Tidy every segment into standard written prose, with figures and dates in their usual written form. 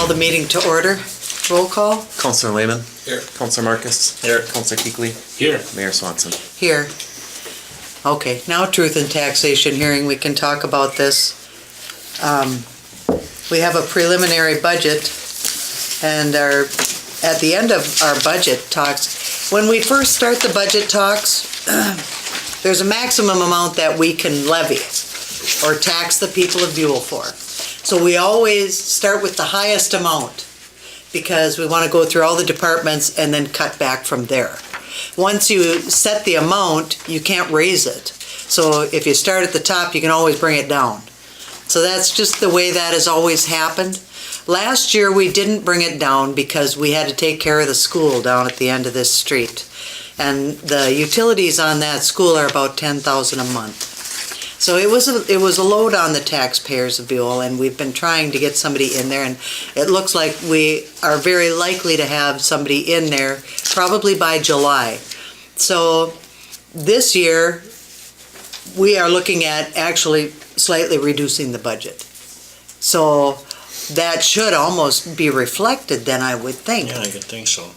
call the meeting to order. Roll call. Councilor Lehman. Here. Councilor Marcus. Here. Councilor Kuechly. Here. Mayor Swanson. Here. Okay, now truth and taxation hearing, we can talk about this. We have a preliminary budget and at the end of our budget talks, when we first start the budget talks, there's a maximum amount that we can levy or tax the people of Buhl for. So we always start with the highest amount because we want to go through all the departments and then cut back from there. Once you set the amount, you can't raise it. So if you start at the top, you can always bring it down. So that's just the way that has always happened. Last year, we didn't bring it down because we had to take care of the school down at the end of this street. And the utilities on that school are about $10,000 a month. So it was a load on the taxpayers of Buhl, and we've been trying to get somebody in there, and it looks like we are very likely to have somebody in there probably by July. So this year, we are looking at actually slightly reducing the budget. So that should almost be reflected then, I would think. Yeah, I could think so.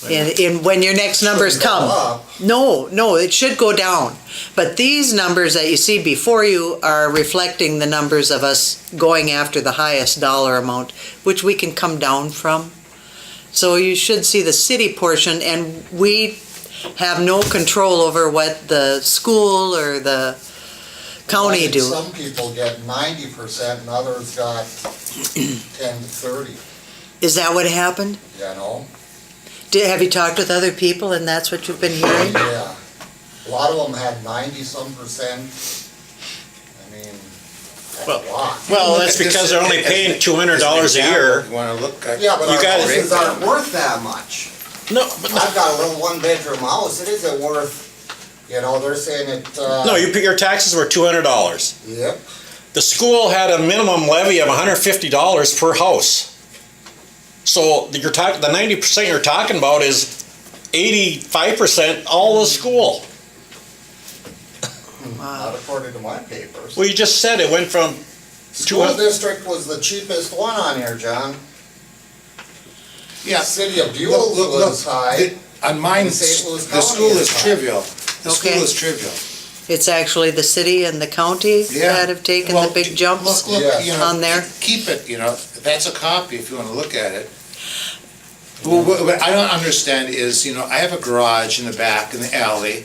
In when your next numbers come. No, it should go down. But these numbers that you see before you are reflecting the numbers of us going after the highest dollar amount, which we can come down from. So you should see the city portion, and we have no control over what the school or the county do. Some people get 90% and others got 10 to 30, Is that what happened? you know? Have you talked with other people and that's what you've been hearing? Yeah. A lot of them had 90-some%. I mean, that's a lot. Well, that's because they're only paying $200 a year. You wanna look at. Yeah, but You our got it. houses aren't worth that much. No, but I've got a little one-bedroom house, it isn't worth, you know, they're saying it, no, your taxes were $200. Yep. The school had a minimum levy of $150 per house. So the 90% you're talking about is 85% all the school. Not according to my papers. Well, you just said it went from School 200. district was the cheapest one on here, John. Yeah. City of Buhl was high. On mine, the St. Louis school County is is high. trivial. The Okay. school is trivial. It's actually the city and the county Yeah. that have taken Well, the big jumps Look, Yeah. you know, on there. keep it, you know, that's a copy if you wanna look at it. Well, what I don't understand is, you know, I have a garage in the back in the alley,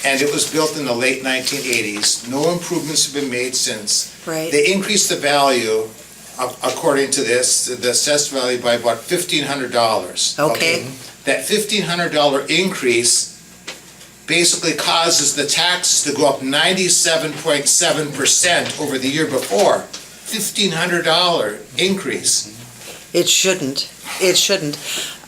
and it was built in the late 1980s. No improvements have been made since. Right. They increased the value, according to this, the assessed value by about $1,500. Okay. That $1,500 increase basically causes the taxes to go up 97.7% over the year before. $1,500 increase. It shouldn't. It shouldn't.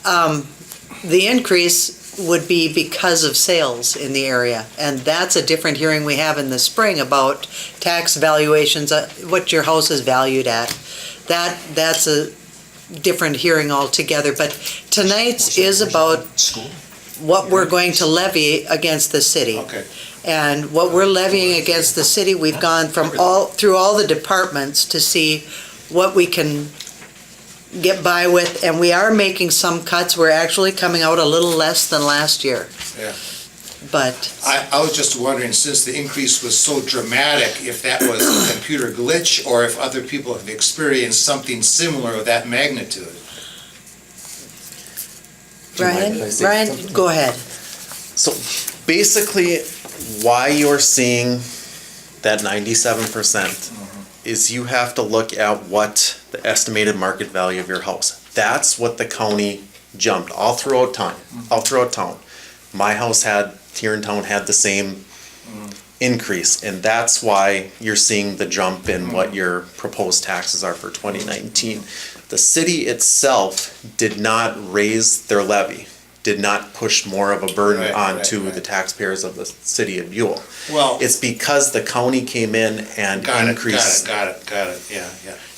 The increase would be because of sales in the area, and that's a different hearing we have in the spring about tax valuations, what your house is valued at. That's a different hearing altogether, but tonight's is about what we're going to levy against the city. Okay. And what we're levying against the city, we've gone from through all the departments to see what we can get by with, and we are making some cuts. We're actually coming out a little less than last year. Yeah. But I was just wondering, since the increase was so dramatic, if that was a computer glitch or if other people have experienced something similar of that magnitude. Ryan, go ahead. So basically, why you're seeing that 97% is you have to look at what the estimated market value of your house. That's what the county jumped all throughout town. My house here in town had the same increase, and that's why you're seeing the jump in what your proposed taxes are for 2019. The city itself did not raise their levy, did not push more of a burden onto the taxpayers of the city of Buhl. Well, It's because the county came in and increased. Got it, yeah.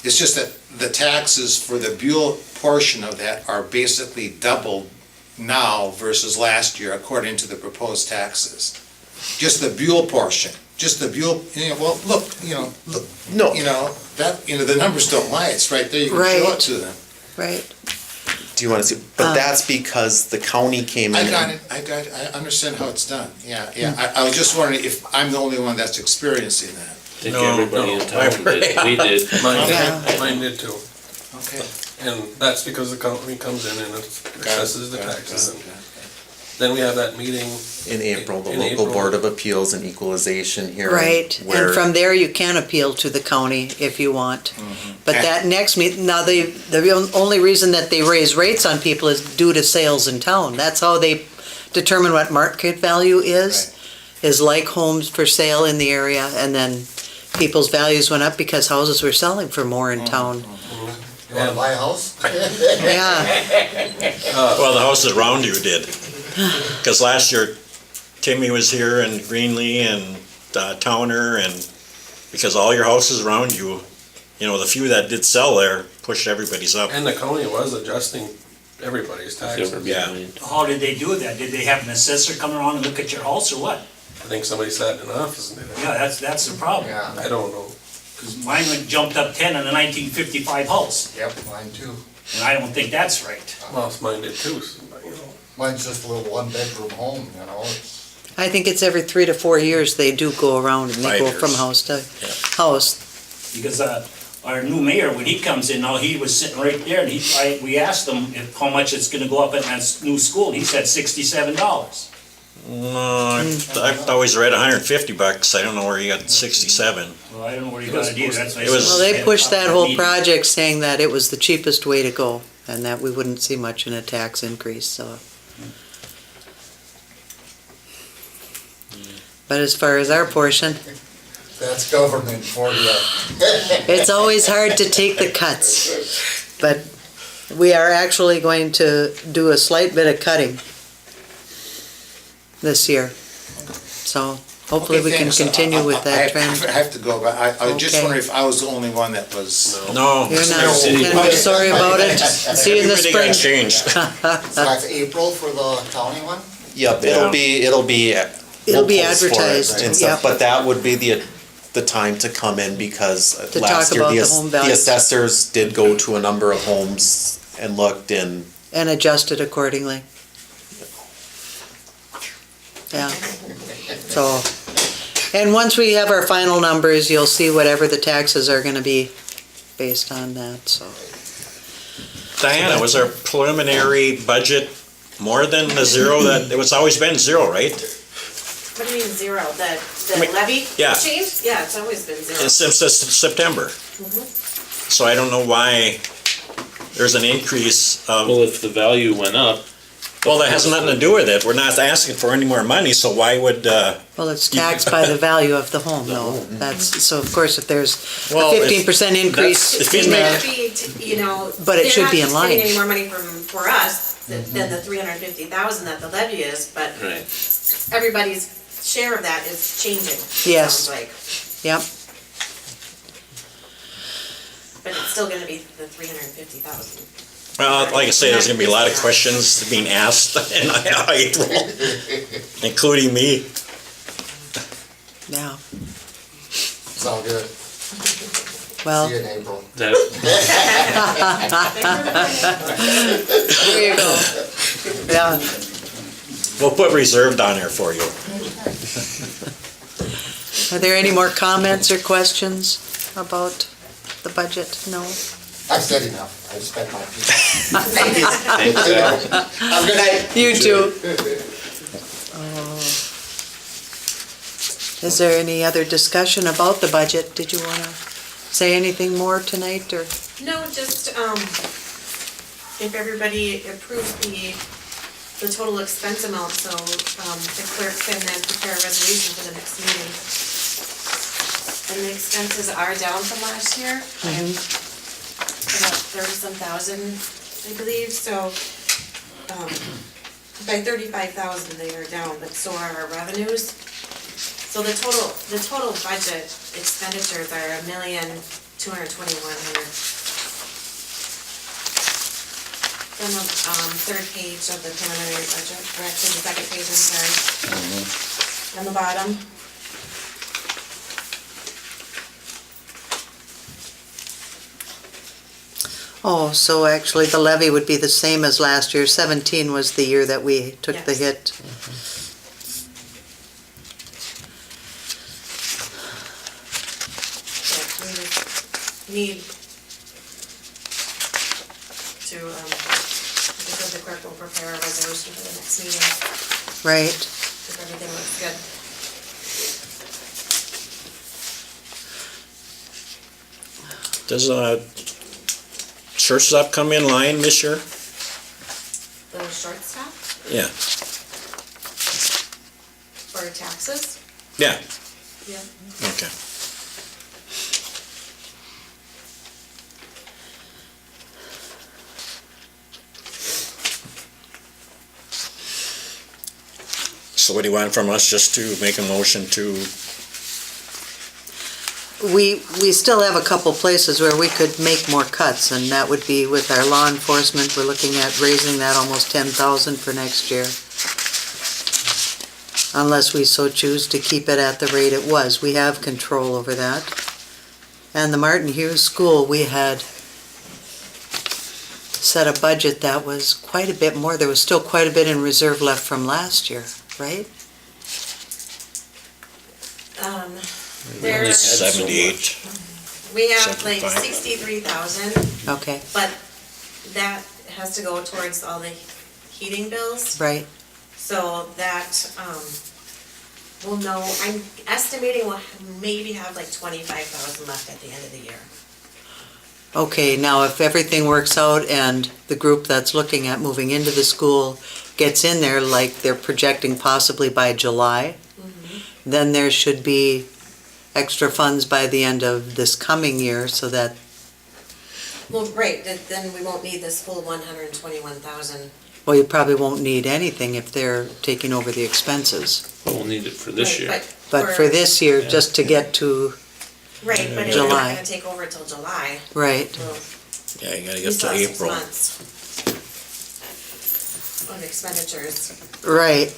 It's just that the taxes for the Buhl portion of that are basically doubled now versus last year according to the proposed taxes. Just the Buhl portion, just the Buhl, well, look, look, No. that, the numbers don't lie, it's right there, you can show Right. it to them. Right. Do you want to see? But that's because the county came in. I understand how it's done, yeah. I was just wondering if I'm the only one that's experiencing that. I think No, everybody no, in town did, we did. Yeah. Mine did too. Okay. And that's because the company comes in and assesses the Got it, taxes. got it, got it. Then we have that meeting. In April, the In local April. Board of Appeals and Equalization hearing. Right, where- and from there you can appeal to the county if you want. But And- that next meeting, now the only reason that they raise rates on people is due to sales in town. That's how they determine what market value is like homes for sale in the area, and then people's values went up because houses were selling for more in town. You wanna buy a house? Yeah, Well, the houses around you did. Because last year, Timmy was here and Greenlee and Towner, and because all your houses around you, the few that did sell there pushed everybody's up. And the county was adjusting everybody's taxes. Silver Yeah. behind. How did they do that? Did they have an assessor come around and look at your house or what? I think somebody sat in an office and did it. Yeah, that's the problem. Yeah, I don't know. Because mine jumped up 10 on a 1955 house, yep, mine too. and I don't think that's right. Well, mine did too, so, Mine's just a little one-bedroom home, it's. I think it's every 3 to 4 years they do go around and they 5 go years. from house to house. Because our new mayor, when he comes in, now he was sitting right there, and we asked him how much it's gonna go up at that new school, and he said $67. I've always read $150. I don't know where you got 67. Well, I don't know where you got it either, that's why I It was- Well, said- they pushed that whole Meeting. project saying that it was the cheapest way to go and that we wouldn't see much in a tax increase, so. But as far as our portion, That's government for you. it's always hard to take the cuts. But we are actually going to do a slight bit of cutting this year. So hopefully Okay, we can thanks. continue with that trend. I have to go, but I was just Okay. wondering if I was the only one that was. No. You're City. not, I'm sorry about it. See you in the Everybody spring. got changed. So that's April for the county one? Yep, Yeah. it'll be. It'll be we'll post for it advertised, and stuff, yep. But that would be the time to come in because To last talk year about the home the values. assessors did go to a number of homes and looked and And adjust it accordingly. Yeah. So, and once we have our final numbers, you'll see whatever the taxes are gonna be based on that, so. Diana, was our preliminary budget more than the zero that, it was always been zero, right? What do you mean zero? The I mean, levy yeah. change? Yeah, it's always been zero. Since September. So I don't know why there's an increase of, Well, if the value went up, well, that has nothing to do with it. We're not asking for any more money, so why would, Well, it's taxed by the value of the home, though. That's, so of course, if there's a Well, if 15% increase that's- if in he's the, But it should be in line. They're not spending any more money for us than the 350,000 that the levy is, but right, everybody's share of that is changing. Yes. Sounds like, yep, but it's still gonna be the 350,000. well, like I say, there's gonna be a lot of questions being asked in April, including me. yeah. It's all good. Well, See you in April. that, there you go. Yeah. We'll put reserved on there for you. Are there any more comments or questions about the budget? No? I've said enough, I've spent my piece. thanks, Al. Have a good night. You too. Is there any other discussion about the budget? Did you want to say anything more tonight, or? No, just, if everybody approves the total expense amount, so, the clerk can then prepare a resolution for the next meeting. And the expenses are down from last year. About 30-some thousand, I believe, so, by 35,000 they are down, but so are our revenues. So the total budget expenditures are $1,221,000. On the third page of the preliminary budget, or actually the second page, I'm sorry. On the bottom. Oh, so actually the levy would be the same as last year. 17 was the year that we took the Yes. hit. Yeah, we just need to, like I said, the clerk will prepare a resolution for the next meeting, Right. if everything looks good. Does, church stop come in line this year? The short stop Yeah, for taxes, yeah, yeah. okay. So what do you want from us, just to make a motion to, We still have a couple places where we could make more cuts, and that would be with our law enforcement. We're looking at raising that almost 10,000 for next year. Unless we so choose to keep it at the rate it was. We have control over that. And the Martin Hughes School, we had set a budget that was quite a bit more. There was still quite a bit in reserve left from last year, right? There's, 78? we have like 75. 63,000, Okay, but that has to go towards all the heating bills. right. So that, we'll know, I'm estimating we'll maybe have like 25,000 left at the end of the year. Okay, now if everything works out and the group that's looking at moving into the school gets in there like they're projecting possibly by July, then there should be extra funds by the end of this coming year so that, Well, right, then we won't need this full 121,000. well, you probably won't need anything if they're taking over the expenses. But we'll need it for this Right, year. But for this year, just to get to, Right, but if we're not July. gonna take over till July, right, well, Yeah, you gotta we get still to have 6 April. months on expenditures. right.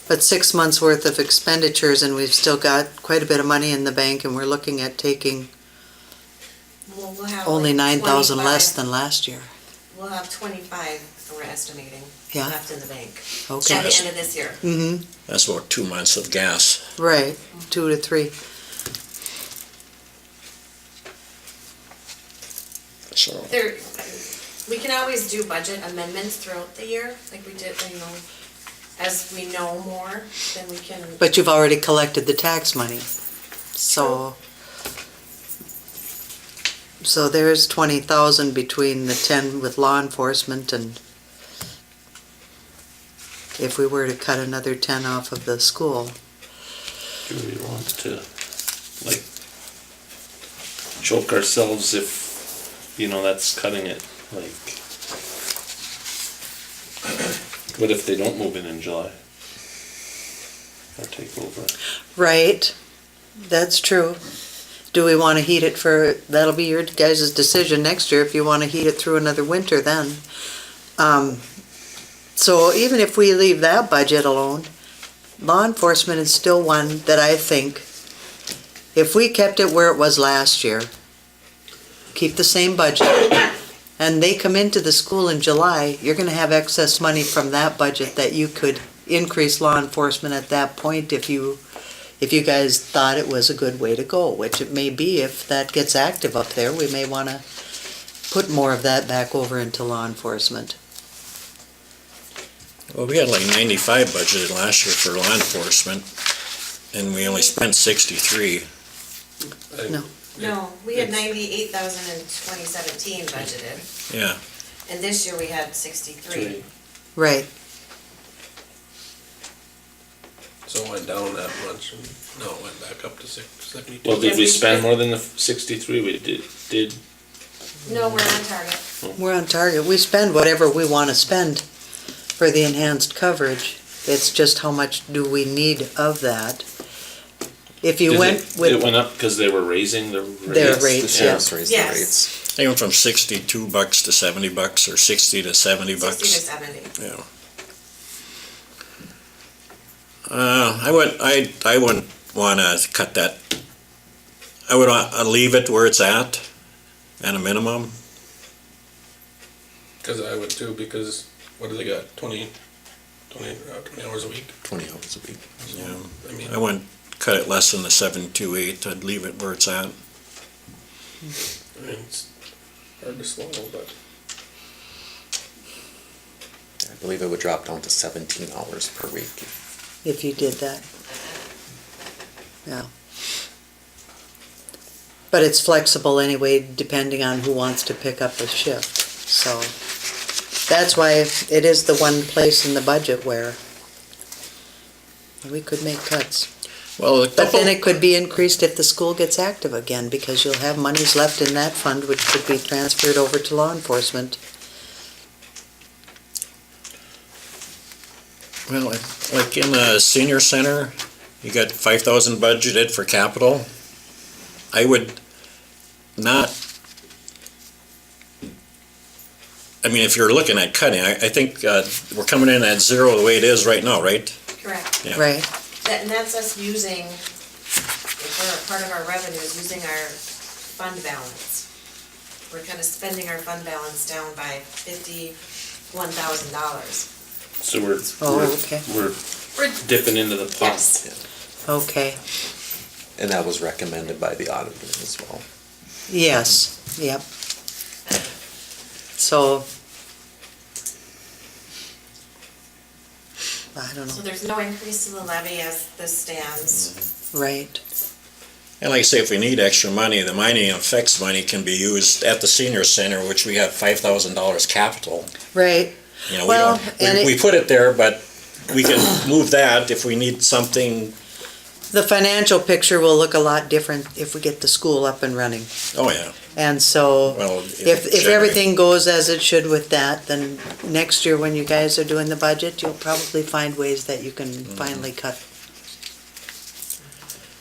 But 6 months' worth of expenditures and we've still got quite a bit of money in the bank and we're looking at taking We'll have only like 9,000 less 25 than last year. We'll have 25, we're estimating, Yeah. left in the bank at Okay. the end of this year. Mm-hmm, That's about 2 months of gas. right, 2 to 3. So, There, we can always do budget amendments throughout the year, like we did, you know, as we know more, then we can. But you've already collected the tax money, so. So there's 20,000 between the 10 with law enforcement and if we were to cut another 10 off of the school. Do we want to, like, choke ourselves if, that's cutting it, like, what if they don't move in July? Or take over? Right, that's true. Do we want to heat it that'll be your guys' decision next year if you want to heat it through another winter then. So even if we leave that budget alone, law enforcement is still one that I think, if we kept it where it was last year, keep the same budget, and they come into the school in July, you're gonna have excess money from that budget that you could increase law enforcement at that point if you guys thought it was a good way to go, which it may be if that gets active up there, we may wanna put more of that back over into law enforcement. well, we had like 95 budgeted last year for law enforcement, and we only spent 63. No. No, we had 98,000 in 2017 budgeted, Yeah, and this year we had 63. Right, So it went down that much, and now it went back up to 72. Well, did we spend more than the 63 we did? No, we're on target. we're on target, we spend whatever we wanna spend for the enhanced coverage, it's just how much do we need of that. If you went It with went up because they were raising the rates. their rates, this yeah. year? Yes, raise the Yes. rates. they went from $62 to $70, or 60 to $70 60 to bucks. 70. Yeah. I wouldn't wanna cut that. I would leave it where it's at a minimum, Cause I would too, because what do they got, 20 hours a week? 20 hours a week. Yeah. I mean, I wouldn't cut it less than the 728, I'd leave it where it's at. I mean, it's hard to swallow, but I believe it would drop down to 17 hours per week. if you did that. Yeah. But it's flexible anyway, depending on who wants to pick up a shift, so that's why it is the one place in the budget where we could make cuts. Well, But then it could be increased if the school gets active again, because you'll have monies left in that fund which could be transferred over to law enforcement. Well, like in the senior center, you got 5,000 budgeted for capital. I would not, I mean, if you're looking at cutting, I think we're coming in at zero the way it is right now, right? Correct. Yeah. Right, And that's us using, for part of our revenue, is using our fund balance. We're kind of spending our fund balance down by $51,000. So we're, Oh, okay. we're We're- dipping into the pot. Yes. okay, And that was recommended by the auditor as well. yes, yep. So, I don't So know, there's no increase to the levy as this stands. right, And like I say, if we need extra money, the mining and effects money can be used at the senior center, which we have $5,000 capital. right. You know, Well, we and don't, we put it there, but we can move that if we need something. The financial picture will look a lot different if we get the school up and running. Oh, yeah. And so, Well, if everything goes as it should with that, then next year when you guys are doing the budget, you'll probably find ways that you can finally cut.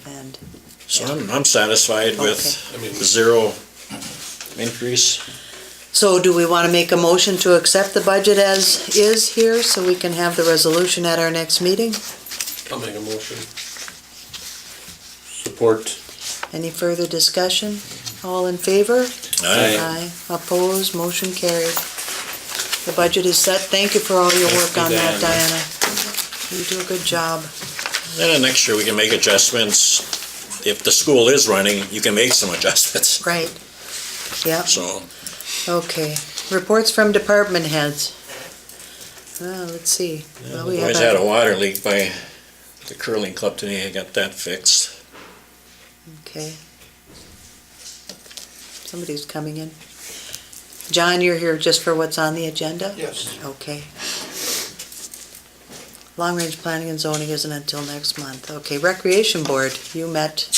And, So I'm satisfied with I mean, zero increase. so do we want to make a motion to accept the budget as is here, so we can have the resolution at our next meeting? I'll make a motion. Support. Any further discussion? All in favor? Aye. Opposed, motion carried. The budget is set. Thank you for all your work on that, Diana. You do a good job. And then next year we can make adjustments. If the school is running, you can make some adjustments. Right. Yep. So, Okay, reports from department heads. Let's see. Well, we we have always had a water leak by the curling club today. I got that fixed. Okay. Somebody's coming in. John, you're here just for what's on the agenda? Yes. Okay. Long-range planning and zoning isn't until next month. Okay, recreation board, you met.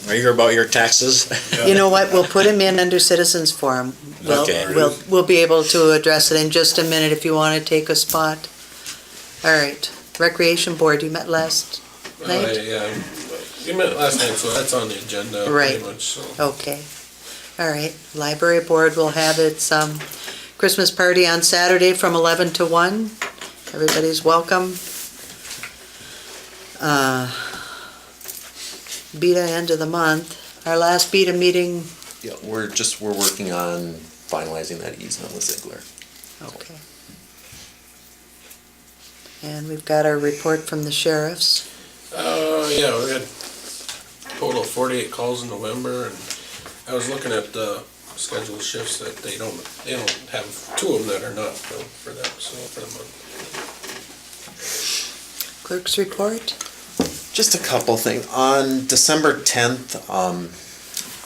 Are you about your taxes? You know what, we'll put him in under citizens forum. Okay. We'll be able to address it in just a minute if you want to take a spot. All right, recreation board, you met last night? Yeah, we met last night, so that's on the agenda Right. pretty much, so. Okay, all right. Library board will have its Christmas party on Saturday from 11 to 1. Everybody's welcome. Beta end of the month. Our last beta meeting, Yeah, we're working on finalizing that easement with Ziegler. okay. And we've got our report from the sheriffs. Yeah, we had a total of 48 calls in November, and I was looking at the scheduled shifts that they don't have two of them that are not filled for them, so for the month. Clerk's report? Just a couple things. On December 10th,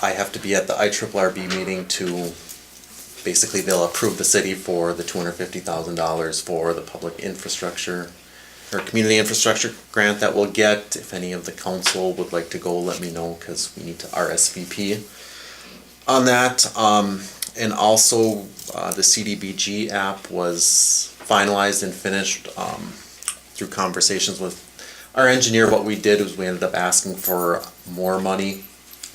I have to be at the IRRB meeting to, basically they'll approve the city for the $250,000 for the public infrastructure or community infrastructure grant that we'll get. If any of the council would like to go, let me know, because we need to RSVP on that. And also, the CDBG app was finalized and finished through conversations with our engineer. What we did was we ended up asking for more money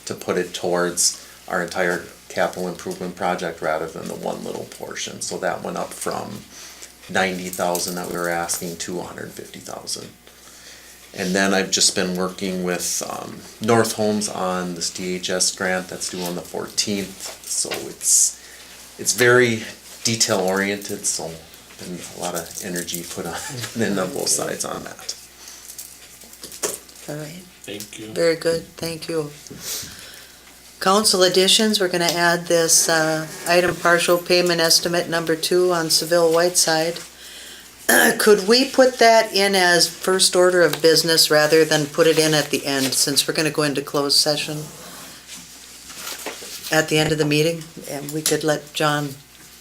to put it towards our entire capital improvement project rather than the one little portion. So that went up from 90,000 that we were asking to 150,000. And then I've just been working with North Homes on this DHS grant that's due on the 14th. So it's very detail oriented, so been a lot of energy put in on both sides on that. All right, Thank you. very good, thank you. Council additions, we're gonna add this item partial payment estimate number 2 on Seville Whiteside. Could we put that in as first order of business rather than put it in at the end, since we're gonna go into closed session at the end of the meeting? And we could let John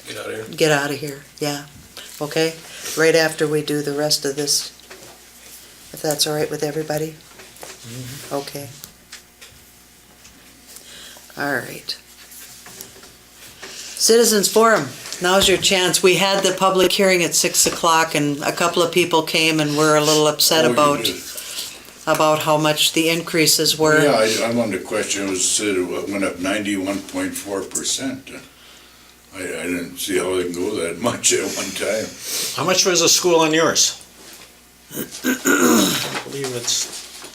Get out of here. get out of here, yeah, okay? Right after we do the rest of this, if that's all right with everybody? Okay. All right. Citizens Forum, now's your chance. We had the public hearing at 6 o'clock and a couple of people came and were a little upset about how much the increases were. Yeah, I wanted to question, it was said it went up 91.4%. I didn't see how they can go that much at one time. How much was the school on yours? I don't believe it's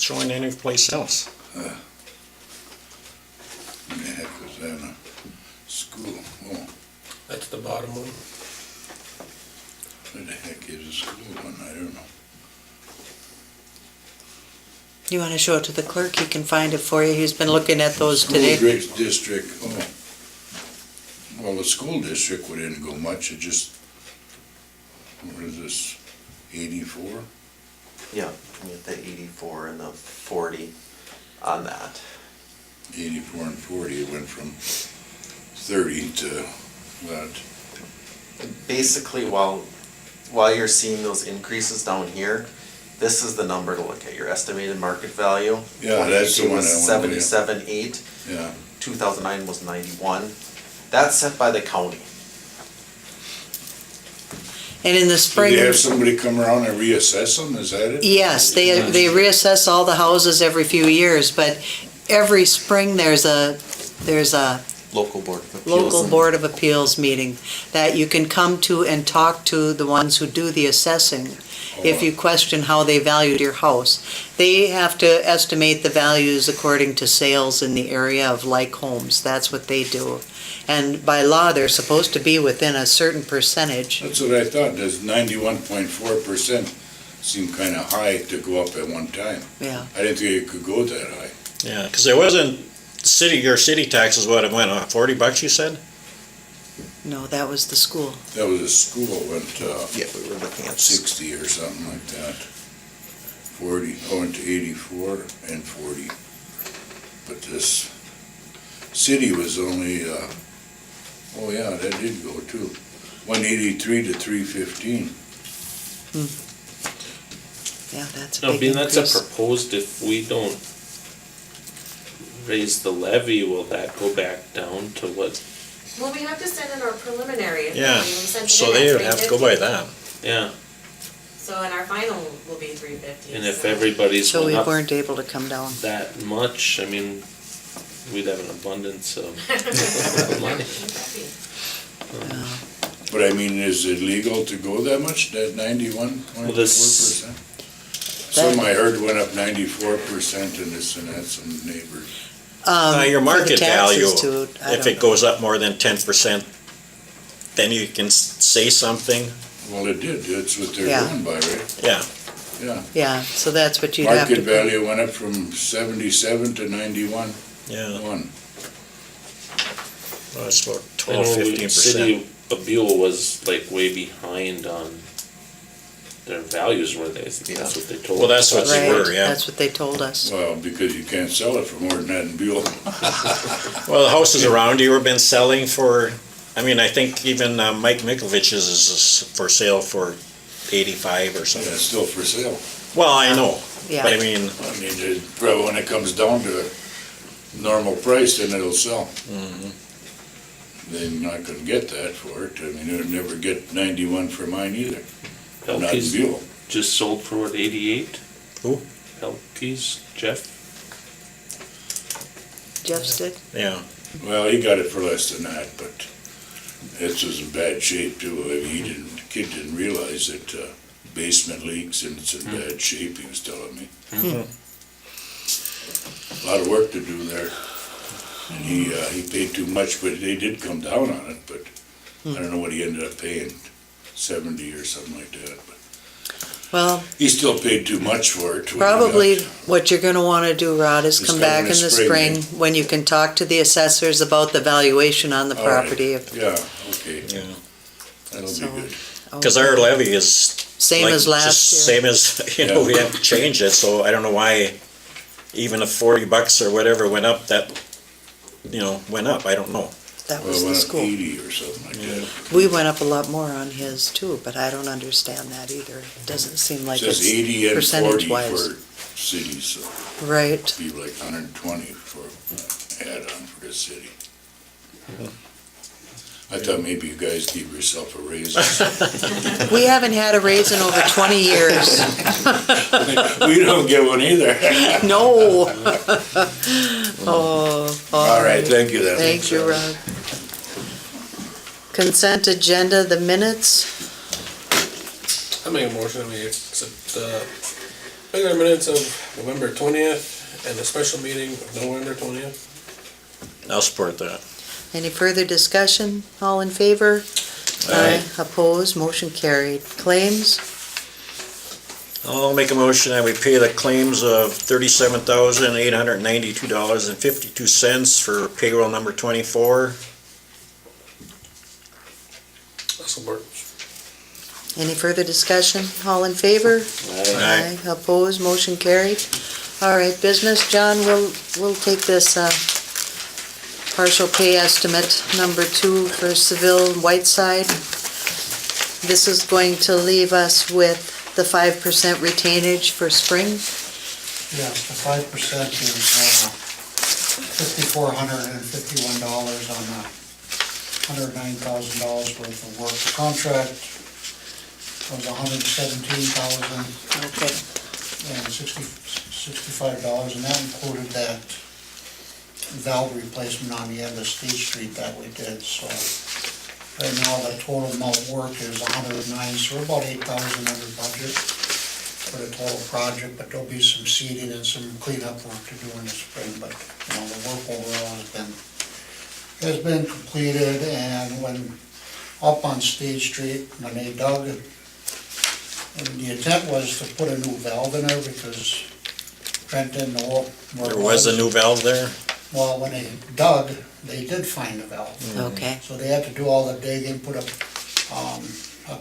showing any place else. What the heck was that, a school? Oh, That's the bottom one. what the heck is a school one? I don't know. You want to show it to the clerk? He can find it for you. He's been looking at those School today. district, oh. Well, the school district, we didn't go much, it just, what is this, 84? Yeah, we get the 84 and the 40 on that. 84 and 40, it went from 30 to what? Basically, while you're seeing those increases down here, this is the number to look at, your estimated market value. Yeah, that's the one I was wanted to- 77.8, Yeah, 2009 was 91. That's set by the county. And in the so spring, they have somebody come around and reassess them, is that it? yes, they reassess all the houses every few years, but every spring there's a Local Board of Appeals. local and- board of appeals meeting that you can come to and talk to the ones who do the assessing. If you question how they valued your house, they have to estimate the values according to sales in the area of like homes. That's what they do. And by law, they're supposed to be within a certain percentage. That's what I thought, this 91.4% seemed kinda high to go up at one time. Yeah. I didn't think it could go that high. Yeah, because it wasn't, your city taxes, what, it went up, $40 you said? No, that was the school. That was a school, went, Yeah, we were looking at 60 or something like that. 40, went to 84 and 40. But this city was only, oh yeah, that did go too. 183 to 315. Yeah, that's a No, big being that's a increase. proposed, if we don't raise the levy, will that go back down to what? Well, we have to send in our preliminary. Yeah, We sent it so in they at would have to go by 350. that. Yeah, So, and our final will be 350. and if so- everybody's So went we up weren't able to come down. that much, I mean, we'd have an abundance of money. But I mean, is it legal to go that much, that 91.4%? Some I heard went up 94% in this and that, some neighbors. Your For the market value, taxes too, I if don't it goes up more than 10%, then you can say something, Well, it did, that's what they're Yeah. going by, right? yeah. Yeah. Yeah, so that's what you'd have to. Market value went up from 77 to 91. Yeah, One. well, it's about I 12, know 15%. City of Buhl was like way behind on their values, were they? That's what they told us. Well, that's what they Right, were, yeah. that's what they told us. Well, because you can't sell it for more than that in Buell. Well, the houses around you have been selling for, I mean, I think even Mike Mikovich's is for sale for 85 or Yeah, something. it's still for sale. Well, I know, Yeah. but I mean, I mean, probably when it comes down to a normal price, then it'll sell. They're not gonna get that for it. I mean, they'll never get 91 for mine either. Not in Pelkey's Buell. just sold for what, 88? Who? Pelkey's, Jeff? Jeff's did? yeah. Well, he got it for less than that, but it was in bad shape too. I mean, the kid didn't realize that, basement leaks and it's in bad shape, he was telling me. A lot of work to do there. And he paid too much, but they did come down on it, but I don't know what he ended up paying, 70 or something like that. But Well, he still paid too much for it. probably what you're gonna wanna do, Rod, is Just come come back in in the the spring, spring, when you can talk to the assessors about the valuation on the All right. property. Yeah, okay, Yeah. that'll be So- good. Because our levy is Same like, as last just year. same as, you know, we haven't changed it, so I don't know why even if $40 or whatever went up, that, you know, went up, I don't know. That Well, was it the went up school. 80 or something like that. We went up a lot more on his too, but I don't understand that either. It doesn't seem like Says 80 it's and 40 percentage-wise. for cities, so Right. it'd be like 120 for add-on for this city. I thought maybe you guys give yourself a raise. We haven't had a raise in over 20 years. We don't get one either. No. Oh. All right, thank you then. Thank you, Rod. Consent agenda, the minutes. I make a motion, we accept, regular minutes of November 20th and the special meeting of November 20th. I'll support that. Any further discussion? All in favor? Aye. Opposed, motion carried. Claims? I'll make a motion that we pay the claims of $37,892.52 for payroll number 24. I'll support. Any further discussion? All in favor? Aye. Opposed, motion carried. All right, business, John, we'll take this, partial pay estimate number 2 for Seville Whiteside. This is going to leave us with the 5% retainage for spring. Yes, the 5% is $5,451 on $109,000 worth of work. The contract was $117,065, and that included that valve replacement on the end of State Street that we did, so right now the total amount of work is 109, so we're about 8,000 under budget for the total project, but there'll be some seeding and some cleanup work to do in the spring, but, you know, the work overall has been completed, and when up on State Street, when they dug, and the intent was to put a new valve in there because Trent didn't know where it There was a new valve there? Well, when they dug, they did find the valve. Okay. So they had to do all the digging, put a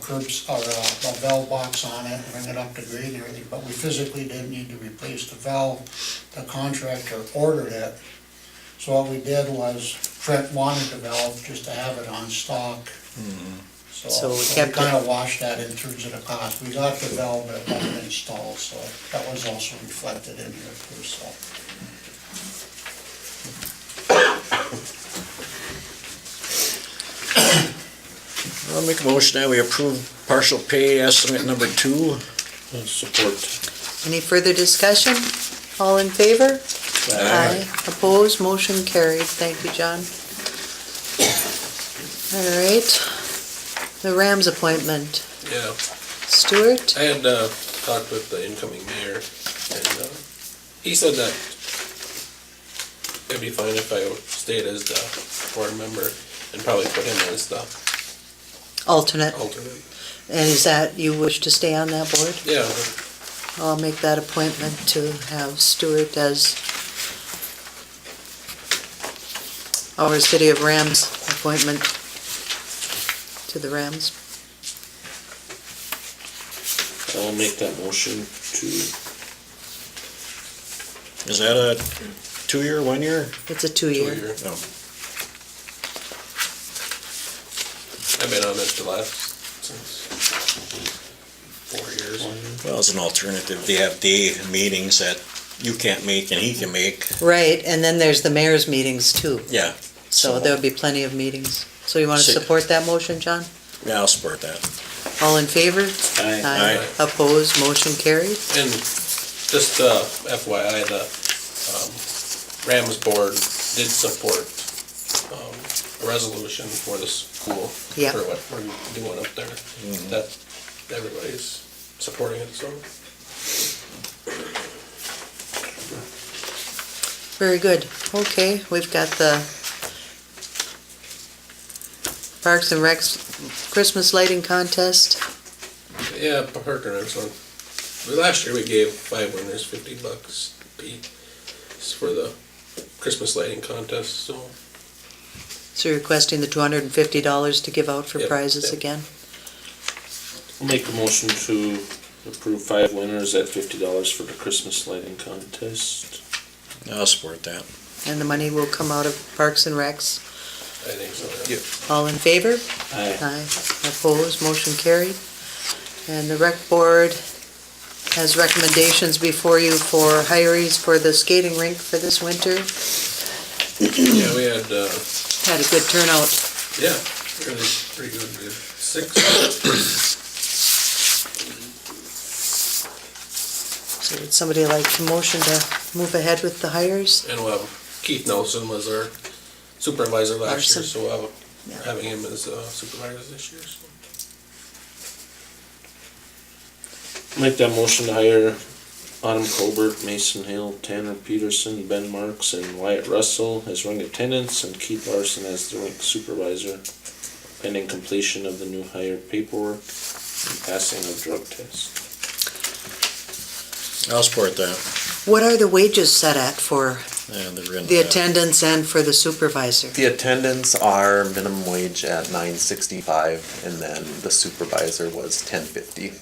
curbs, or a valve box on it, bring it up to grade and everything, but we physically didn't need to replace the valve. The contractor ordered it. So what we did was, Trent wanted the valve just to have it on stock. So So we we kept it. kinda washed that in terms of the cost. We got the valve, but it wasn't installed, so that was also reflected in here too, so. I'll make a motion that we approve partial pay estimate number 2. Support. Any further discussion? All in favor? Aye. Opposed, motion carried. Thank you, John. All right. The Rams appointment. Yeah, Stuart? I had, talked with the incoming mayor, and, he said that it'd be fine if I stayed as the board member and probably put him as the Alternate. alternate. And is that, you wish to stay on that board? Yeah, I'll make that appointment to have Stuart as our City of Rams appointment to the Rams. I'll make that motion to, Is that a 2-year, 1 year? It's a 2-year. 2-year. No. I've been on this the last, since 4 years. Well, as an alternative, they have day meetings that you can't make and he can make. Right, and then there's the mayor's meetings too. Yeah. So there'll be plenty of meetings. So you want to Si- support that motion, John? Yeah, I'll support that. All in favor? Aye. Opposed, motion carried. And just FYI, the Rams board did support a resolution for the school Yeah. for what we're doing up there. That everybody's supporting it, so. Very good. Okay, we've got the Parks and Recs Christmas lighting contest. Yeah, Park and Rec's one. But last year we gave 5 winners $50 apiece for the Christmas lighting contest, so. So you're requesting the $250 to give out for Yep, prizes yep. again? I'll make a motion to approve 5 winners at $50 for the Christmas lighting contest. I'll support that. And the money will come out of Parks and Recs. I think so, yeah. All in favor? Aye. Aye. Opposed, motion carried. And the rec board has recommendations before you for hires for the skating rink for this winter. Yeah, we had, Had a good turnout. yeah, really pretty good. We had 6. So would somebody like to motion to move ahead with the hires? And we'll have Keith Nelson was our supervisor last year, Larson. so we're Yeah. having him as supervisor this year, so. Make that motion to hire Autumn Colbert, Mason Hill, Tanner Peterson, Ben Marks, and Wyatt Russell as rink attendants, and Keith Larson as the rink supervisor, pending completion of the new hire paperwork and passing of drug test. I'll support that. What are the wages set at for Yeah, they're in the attendants and for the supervisor? The attendants are minimum wage at $9.65, and then the supervisor was $10.50,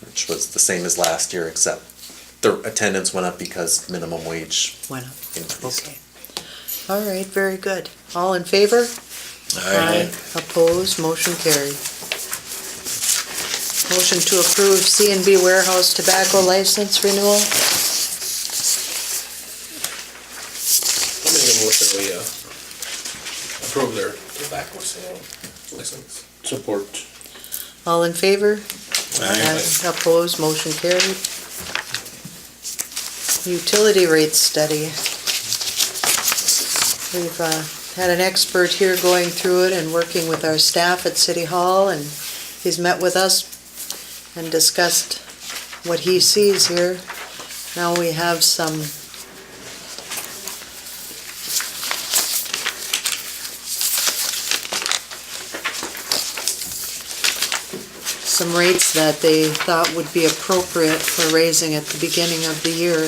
which was the same as last year, except the attendance went up because minimum wage Went up. increased. Okay. All right, very good. All in favor? Aye. Opposed, motion carried. Motion to approve C&B Warehouse tobacco license renewal. I'll make a motion we approve their tobacco sale license. Support. All in favor? Aye. Opposed, motion carried. Utility rate study. We've had an expert here going through it and working with our staff at City Hall, and he's met with us and discussed what he sees here. Now we have some rates that they thought would be appropriate for raising at the beginning of the year.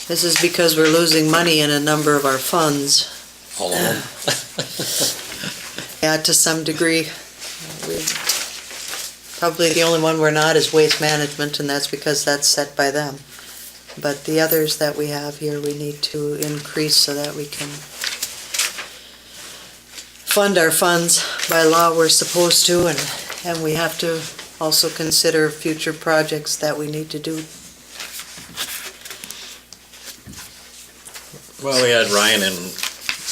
This is because we're losing money in a number of our funds. All of them. Yeah, to some degree. Probably the only one we're not is waste management, and that's because that's set by them. But the others that we have here, we need to increase so that we can fund our funds. By law, we're supposed to, and we have to also consider future projects that we need to do. Well, we had Ryan and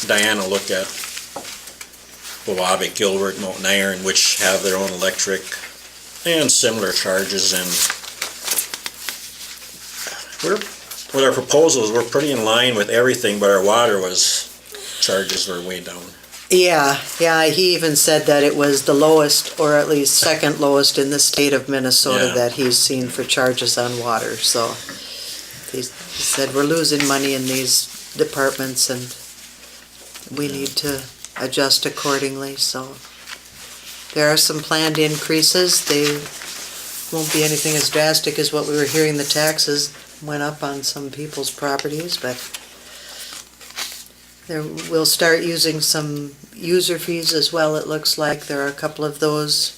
Diana look at Wabac, Gilbert, Mountain Iron, which have their own electric and similar charges, and with our proposals, we're pretty in line with everything, but our charges were way down. Yeah, he even said that it was the lowest, or at least second lowest in the state of Minnesota Yeah. that he's seen for charges on water, so he said we're losing money in these departments and we need to adjust accordingly, so there are some planned increases. They won't be anything as drastic as what we were hearing. The taxes went up on some people's properties, but we'll start using some user fees as well. It looks like there are a couple of those,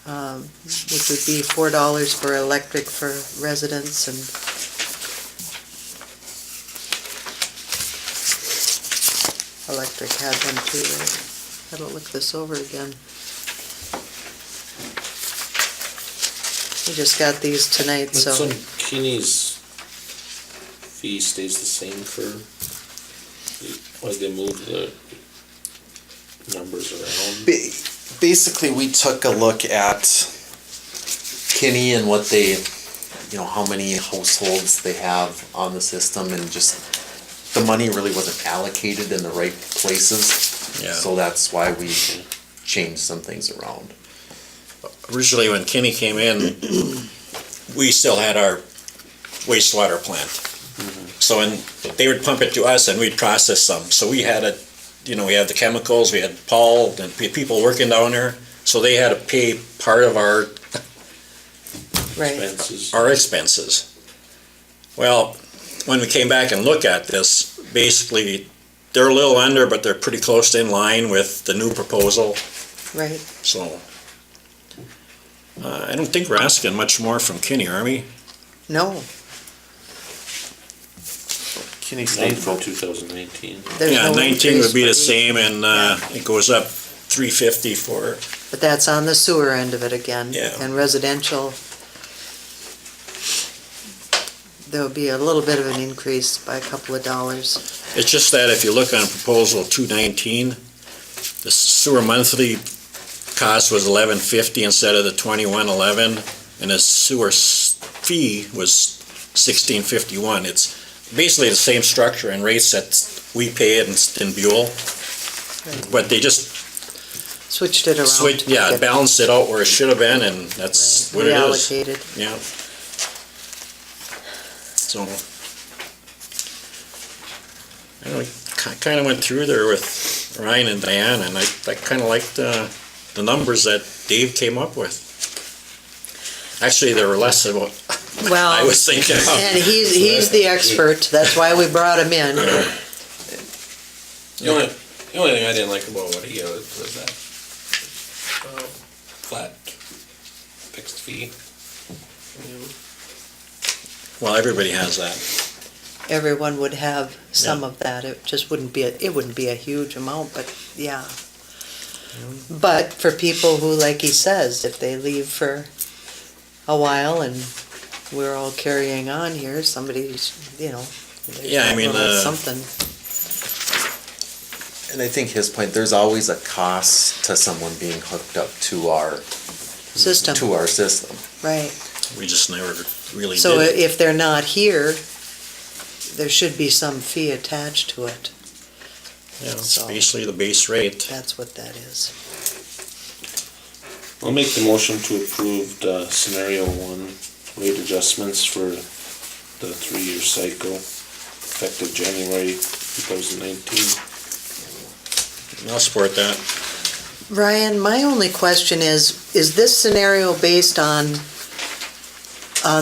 which would be $4 for electric for residents, and electric had one too. I gotta look this over again. We just got these tonight, So so. Kinney's fee stays the same for, why they move the numbers around? Basically, we took a look at Kinney and what they, how many households they have on the system, and just the money really wasn't allocated in the right places. Yeah. So that's why we change some things around. Originally, when Kenny came in, we still had our wastewater plant. So when they would pump it to us and we'd process some. So we had we had the chemicals, we had Paul, and people working down there. So they had to pay part of our Expenses. expenses. Well, when we came back and looked at this, basically, they're a little under, but they're pretty close to in line with the new proposal. Right. So I don't think we're asking much more from Kenny, are we? No, Kenny Not stayed for for 2019. there's Yeah, no 19 would be the increase, same, and it goes up 350 for, but that's on the sewer end of it again. Yeah. And residential, there'll be a little bit of an increase by a couple of dollars. it's just that if you look on proposal 219, the sewer monthly cost was 1150 instead of the 2111, and the sewer fee was 1651. It's basically the same structure and rates that we pay in Buhl, but they just Switched it around. to make it balanced it out where it should have been, and that's what it is. reallocated. Yeah. So, I don't know, kind of went through there with Ryan and Diane, and I kind of liked the numbers that Dave came up with. Actually, there were less than what I Well, was thinking of. and he's the expert, that's why we brought him in. The only thing I didn't like about what he was that flat fixed fee. Well, everybody has that. Everyone would have some of that, it just wouldn't be, it wouldn't be a huge amount, but yeah. But for people who, like he says, if they leave for a while and we're all carrying on here, somebody's, Yeah, I mean, something. And I think his point, there's always a cost to someone being hooked up to our System, system. right. We just never really So did. if they're not here, there should be some fee attached to it. Yeah, it's so- basically the base rate. That's what that is. I'll make the motion to approve the scenario 1 rate adjustments for the 3-year cycle effective January 2019. I'll support that. Ryan, my only question is this scenario based on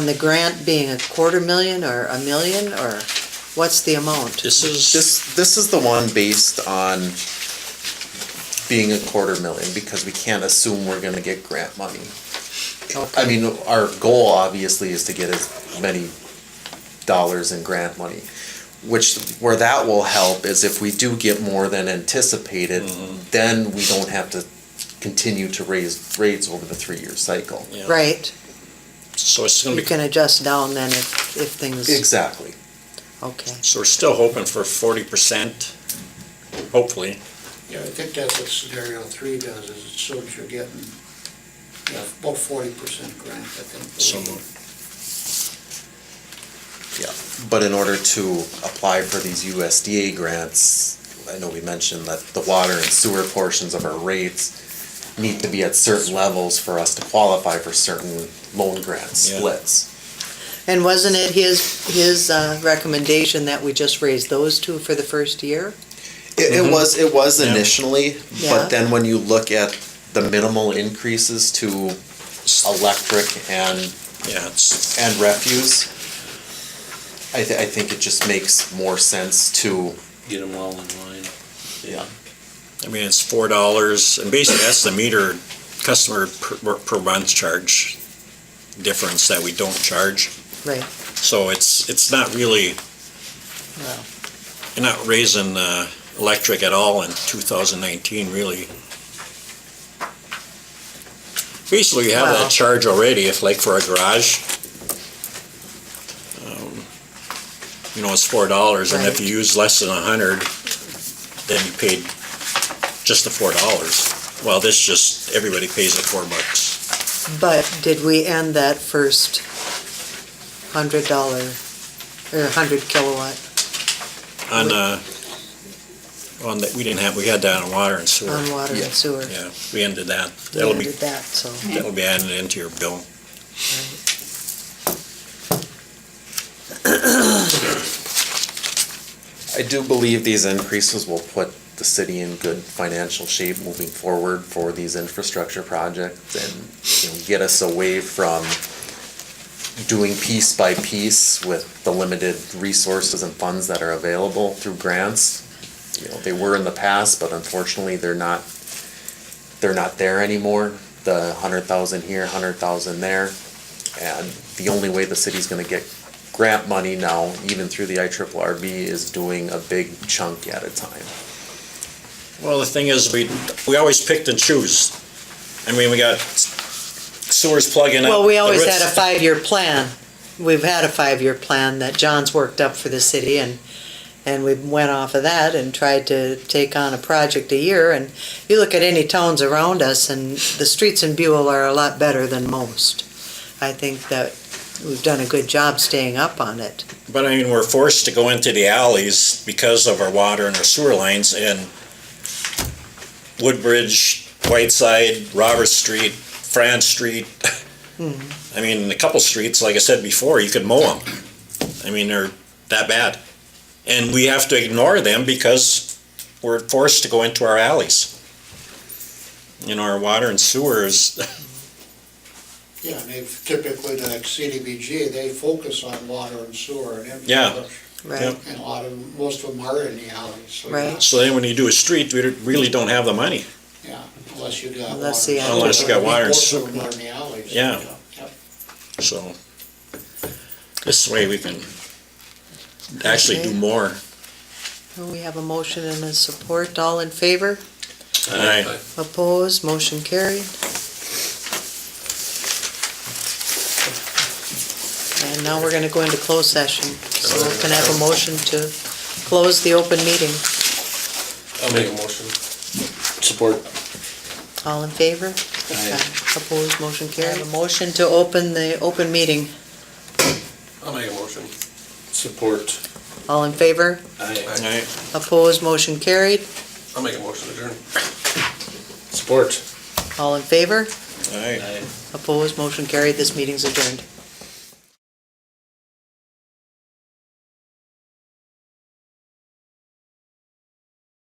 the grant being $250,000 or $1 million, or what's the amount? This is, This is the one based on being $250,000, because we can't assume we're gonna get grant money. I mean, our goal obviously is to get as many dollars in grant money, where that will help is if we do get more than anticipated, then we don't have to continue to raise rates over the 3-year cycle. yeah. Right, So it's gonna you be, can adjust down then if things, Exactly. okay. so we're still hoping for 40%, hopefully. Yeah, I think that's what scenario 3 does, is it shows you're getting, about 40% grant, I think. So, Yeah, but in order to apply for these USDA grants, I know we mentioned that the water and sewer portions of our rates need to be at certain levels for us to qualify for certain loan grant Yeah. splits. And wasn't it his recommendation that we just raise those two for the first year? It was Yeah. initially, Yeah. but then when you look at the minimal increases to electric and yeah, it's, refuse, I think it just makes more sense to, Get them all in line. yeah. I mean, it's $4, and basically that's the meter customer per month charge difference that we don't charge. Right, So it's not really, well, you're not raising electric at all in 2019, really. Basically, you have Wow. that charge already, if like for a garage. It's $4, and if Right. you use less than 100, then you paid just the $4. Well, this just, everybody pays the $4. but did we end that first $100 or 100 kilowatt? On, On that, we had that on water and sewer. on water and sewer. Yeah, we ended that. We That'll be, did that, so. that'll be added into your bill. I do believe these increases will put the city in good financial shape moving forward for these infrastructure projects and get us away from doing piece by piece with the limited resources and funds that are available through grants. They were in the past, but unfortunately, they're not there anymore. The 100,000 here, 100,000 there. And the only way the city's gonna get grant money now, even through the IRRB, is doing a big chunk at a time. Well, the thing is, we always picked and choose. I mean, we got sewers plugging up. Well, we always the had a 5-year plan. We've had a 5-year plan that John's worked up for the city, and we went off of that and tried to take on a project a year. And you look at any towns around us, and the streets in Buhl are a lot better than most. I think that we've done a good job staying up on it. But I mean, we're forced to go into the alleys because of our water and our sewer lines, and Woodbridge, Whiteside, Robert Street, France Street. I mean, a couple streets, like I said before, you could mow them. I mean, they're that bad. And we have to ignore them because we're forced to go into our alleys. Our water and sewers. Yeah, and they've typically, like CDBG, they focus on water and sewer and Yeah. infrastructure. Right. Yep. And most of them are in the alleys, so. Right. So then when you do a street, we really don't have the money. Yeah, unless you got. Unless water you and have- sewer. Unless you got water and Most sewer. of them are in the alleys. Yeah. Yep. So this way we can actually do Okay. more. We have a motion and a support. All in favor? Aye. Opposed? Motion carried. And now we're gonna go into closed session. So we can have a motion to close the open meeting. I'll make a motion. Support. All in favor? Aye. Opposed? Motion carried. A motion to open the open meeting. I'll make a motion. Support. All in favor? Aye. Aye. Opposed? Motion carried. I'll make a motion to adjourn. Support. All in favor? Aye. Aye. Opposed? Motion carried. This meeting's adjourned.